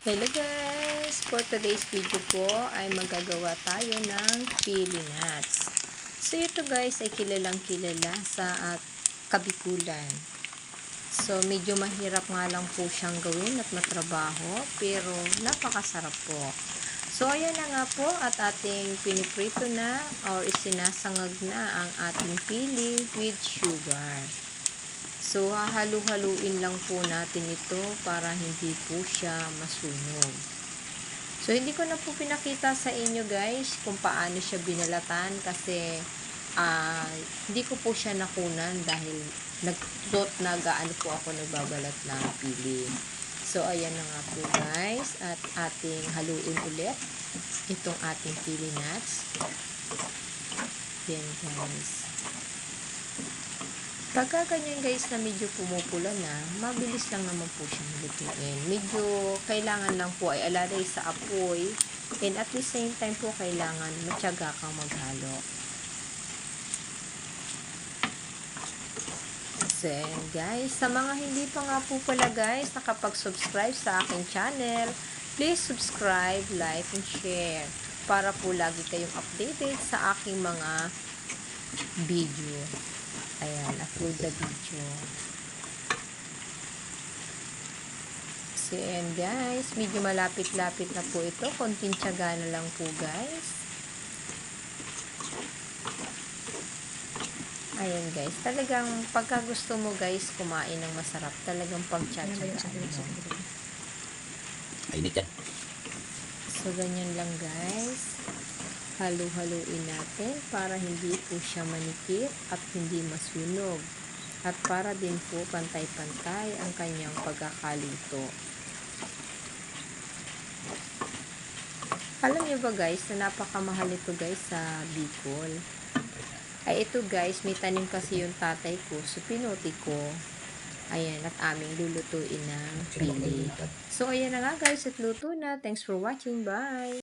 Hello guys! For today's video po ay magagawa tayo ng pili nuts. So ito guys ay kilalang kilala sa Kabikulan. So medyo mahirap nga lang po siyang gawin at matrabaho pero napakasarap po. So ayan na nga po at ating piniprito na or isinasangag na ang ating pili with sugar. So, hahalu-haluin lang po natin ito para hindi po siya masunog. So, hindi ko na po pinakita sa inyo guys kung paano siya binalatan kasi hindi ko po siya nakunan dahil nagaano po ako nagbabalat ng pili. So, ayan na nga po guys at ating haluin ulit itong ating pili nuts. Yan guys. Pagka ganyan guys na medyo pumupula na, mabilis lang naman po siyang lutuin. Medyo kailangan lang po ay alalay sa apoy and at the same time po kailangan matyaga kang maghalo. So guys, sa mga hindi pa nga po pala guys nakapag-subscribe sa aking channel, please subscribe, like, and share para po lagi kayong updated sa aking mga video. Ayan, upload the video. So, ayan guys, medyo malapit-lapit na po ito. Konting tiyaga na lang po guys. Ayan guys, talagang pagka gusto mo guys kumain ng masarap, talagang pagtsatsagaan mo. Ainit yan. So, ganyan lang guys. Halu-haluin natin para hindi po siya manikip at hindi masunog. At para din po pantay-pantay ang kanyang pagkakaluto. Alam niyo ba guys na napakamahal ito guys sa Bicol? Ay ito guys, may tanim kasi yung tatay ko. So pinuti ko. Ayan, at aming lulutuin ng pili. So ayan na nga guys, at luto na. Thanks for watching. Bye!